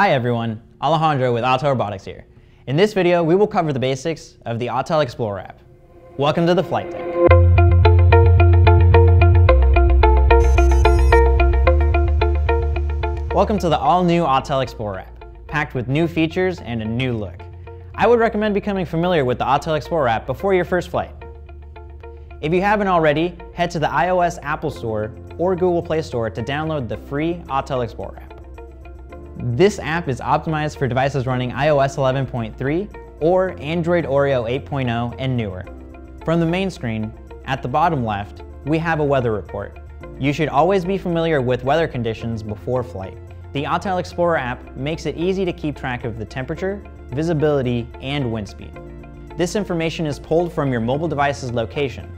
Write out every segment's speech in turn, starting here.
Hi everyone, Alejandro with Autel Robotics here. In this video, we will cover the basics of the Autel Explorer app. Welcome to the flight deck. Welcome to the all-new Autel Explorer app, packed with new features and a new look. I would recommend becoming familiar with the Autel Explorer app before your first flight. If you haven't already, head to the iOS Apple Store or Google Play Store to download the free Autel Explorer app. This app is optimized for devices running iOS 11.3 or Android Oreo 8.0 and newer. From the main screen, at the bottom left, we have a weather report. You should always be familiar with weather conditions before flight. The Autel Explorer app makes it easy to keep track of the temperature, visibility, and wind speed. This information is pulled from your mobile device's location.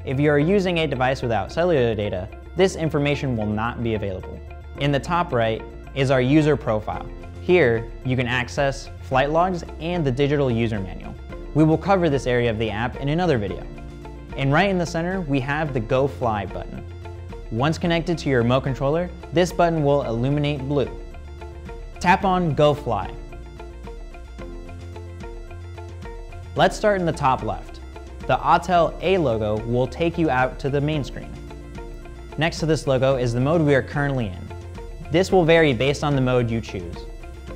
If you are using a device without cellular data, this information will not be available. In the top right is our user profile. Here, you can access flight logs and the digital user manual. We will cover this area of the app in another video. And right in the center, we have the Go Fly button. Once connected to your remote controller, this button will illuminate blue. Tap on Go Fly. Let's start in the top left. The Autel A logo will take you out to the main screen. Next to this logo is the mode we are currently in. This will vary based on the mode you choose.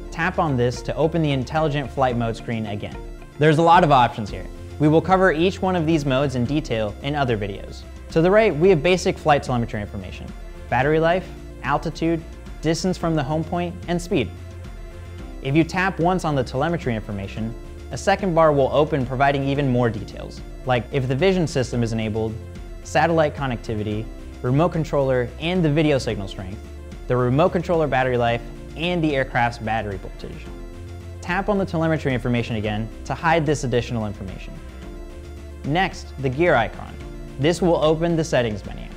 Tap on this to open the Intelligent Flight Mode screen again. There's a lot of options here. We will cover each one of these modes in detail in other videos. To the right, we have basic flight telemetry information, battery life, altitude, distance from the home point, and speed. If you tap once on the telemetry information, a second bar will open providing even more details, like if the vision system is enabled, satellite connectivity, remote controller, and the video signal strength, the remote controller battery life, and the aircraft's battery voltage. Tap on the telemetry information again to hide this additional information. Next, the gear icon. This will open the settings menu.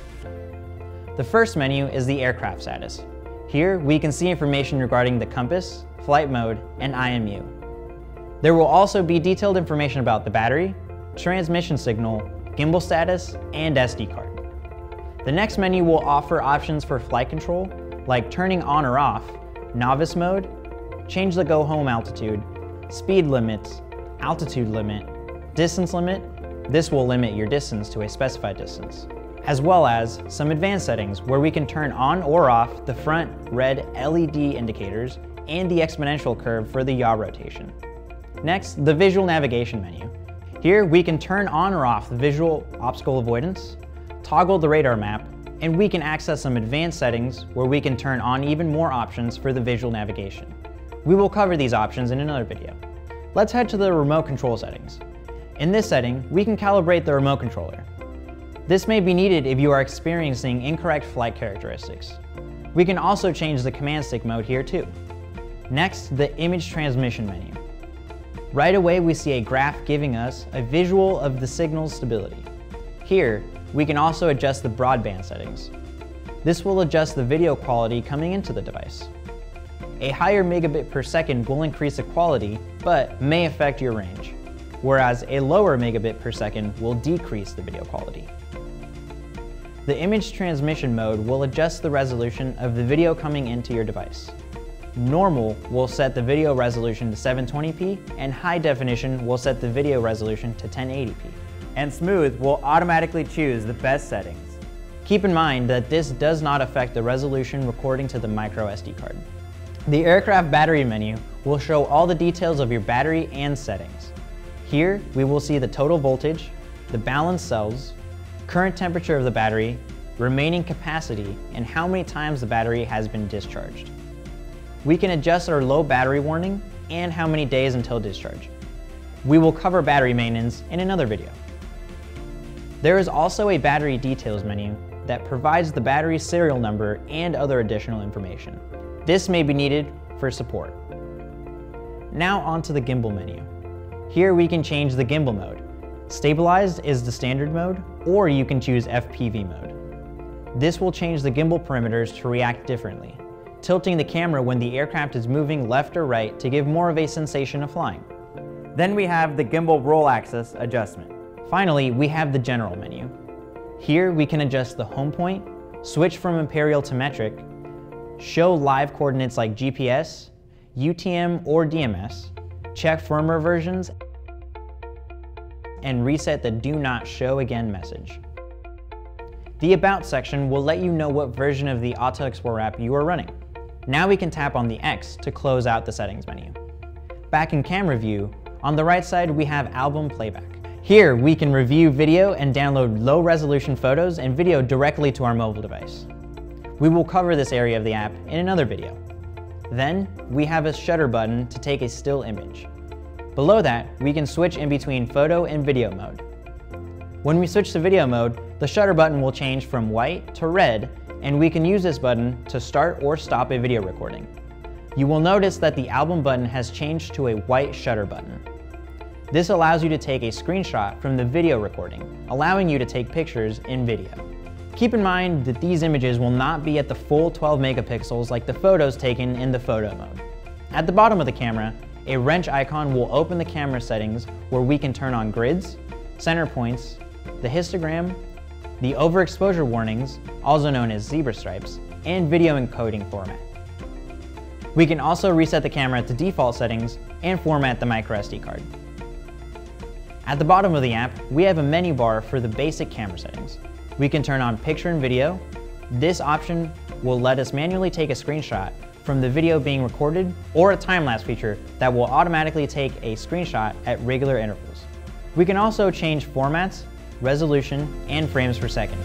The first menu is the aircraft status. Here, we can see information regarding the compass, flight mode, and IMU. There will also be detailed information about the battery, transmission signal, gimbal status, and SD card. The next menu will offer options for flight control, like turning on or off, novice mode, change the go home altitude, speed limits, altitude limit, distance limit. This will limit your distance to a specified distance, as well as some advanced settings where we can turn on or off the front red LED indicators and the exponential curve for the yaw rotation. Next, the visual navigation menu. Here we can turn on or off the visual obstacle avoidance, toggle the radar map, and we can access some advanced settings where we can turn on even more options for the visual navigation. We will cover these options in another video. Let's head to the remote control settings. In this setting, we can calibrate the remote controller. This may be needed if you are experiencing incorrect flight characteristics. We can also change the command stick mode here too. Next, the image transmission menu. Right away, we see a graph giving us a visual of the signal's stability. Here, we can also adjust the broadband settings. This will adjust the video quality coming into the device. A higher megabit per second will increase the quality, but may affect your range, whereas a lower megabit per second will decrease the video quality. The image transmission mode will adjust the resolution of the video coming into your device. Normal will set the video resolution to 720p, and high definition will set the video resolution to 1080p. And smooth will automatically choose the best settings. Keep in mind that this does not affect the resolution recording to the micro SD card. The aircraft battery menu will show all the details of your battery and settings. Here, we will see the total voltage, the balanced cells, current temperature of the battery, remaining capacity, and how many times the battery has been discharged. We can adjust our low battery warning and how many days until discharge. We will cover battery maintenance in another video. There is also a battery details menu that provides the battery serial number and other additional information. This may be needed for support. Now onto the gimbal menu. Here we can change the gimbal mode. Stabilized is the standard mode, or you can choose FPV mode. This will change the gimbal parameters to react differently, tilting the camera when the aircraft is moving left or right to give more of a sensation of flying. Then we have the gimbal roll axis adjustment. Finally, we have the general menu. Here we can adjust the home point, switch from imperial to metric, show live coordinates like GPS, UTM or DMS, check firmware versions, and reset the Do Not Show Again message. The About section will let you know what version of the Autel Explorer app you are running. Now we can tap on the X to close out the settings menu. Back in camera view, on the right side we have album playback. Here we can review video and download low-resolution photos and video directly to our mobile device. We will cover this area of the app in another video. Then we have a shutter button to take a still image. Below that, we can switch in between photo and video mode. When we switch to video mode, the shutter button will change from white to red, and we can use this button to start or stop a video recording. You will notice that the album button has changed to a white shutter button. This allows you to take a screenshot from the video recording, allowing you to take pictures in video. Keep in mind that these images will not be at the full 12 megapixels like the photos taken in the photo mode. At the bottom of the camera, a wrench icon will open the camera settings where we can turn on grids, center points, the histogram, the overexposure warnings, also known as zebra stripes, and video encoding format. We can also reset the camera to default settings and format the microSD card. At the bottom of the app, we have a menu bar for the basic camera settings. We can turn on picture and video. This option will let us manually take a screenshot from the video being recorded, or a time-lapse feature that will automatically take a screenshot at regular intervals. We can also change formats, resolution, and frames per second.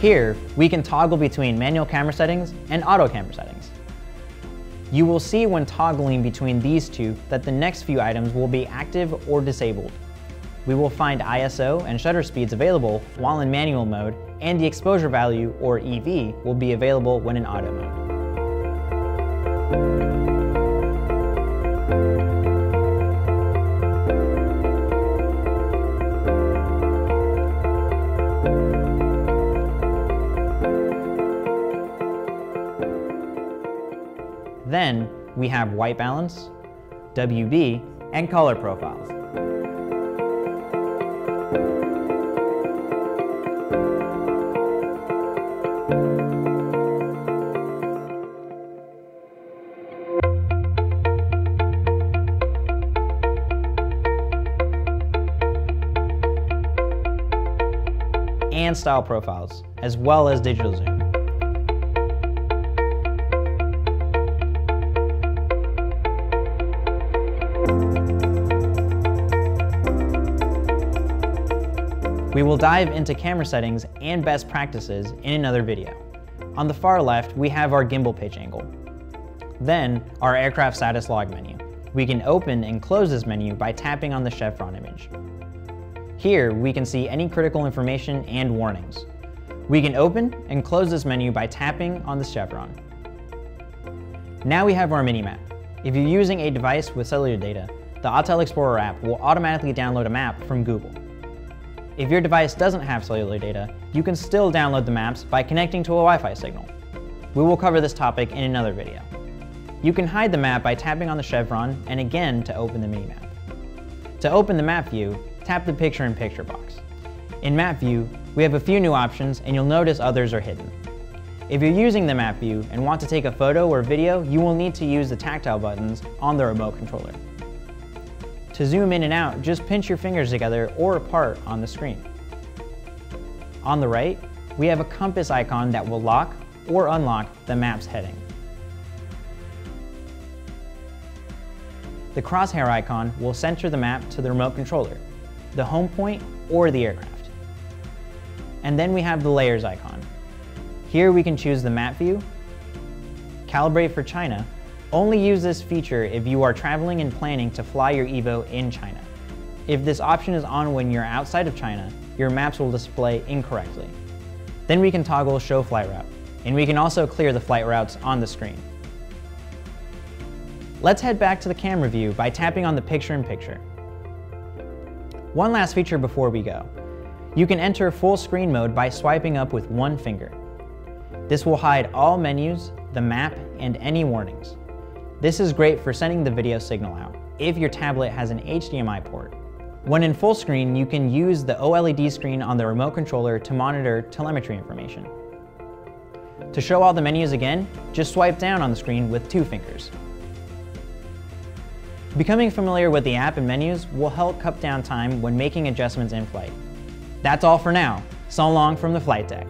Here, we can toggle between manual camera settings and auto camera settings. You will see when toggling between these two that the next few items will be active or disabled. We will find ISO and shutter speeds available while in manual mode, and the exposure value, or EV, will be available when in auto mode. Then we have white balance, WB, and color profiles. And style profiles, as well as digital zoom. We will dive into camera settings and best practices in another video. On the far left, we have our gimbal pitch angle. Then, our aircraft status log menu. We can open and close this menu by tapping on the chevron image. Here, we can see any critical information and warnings. We can open and close this menu by tapping on the chevron. Now we have our mini-map. If you're using a device with cellular data, the Autel Explorer app will automatically download a map from Google. If your device doesn't have cellular data, you can still download the maps by connecting to a Wi-Fi signal. We will cover this topic in another video. You can hide the map by tapping on the chevron and again to open the mini-map. To open the map view, tap the picture-in-picture box. In map view, we have a few new options and you'll notice others are hidden. If you're using the map view and want to take a photo or video, you will need to use the tactile buttons on the remote controller. To zoom in and out, just pinch your fingers together or apart on the screen. On the right, we have a compass icon that will lock or unlock the map's heading. The crosshair icon will center the map to the remote controller, the home point, or the aircraft. And then we have the layers icon. Here we can choose the map view, calibrate for China. Only use this feature if you are traveling and planning to fly your Evo in China. If this option is on when you're outside of China, your maps will display incorrectly. Then we can toggle Show Flight Route, and we can also clear the flight routes on the screen. Let's head back to the camera view by tapping on the picture-in-picture. One last feature before we go. You can enter full screen mode by swiping up with one finger. This will hide all menus, the map, and any warnings. This is great for sending the video signal out if your tablet has an HDMI port. When in full screen, you can use the OLED screen on the remote controller to monitor telemetry information. To show all the menus again, just swipe down on the screen with 2 fingers. Becoming familiar with the app and menus will help cut down time when making adjustments in flight. That's all for now. So long from the flight deck.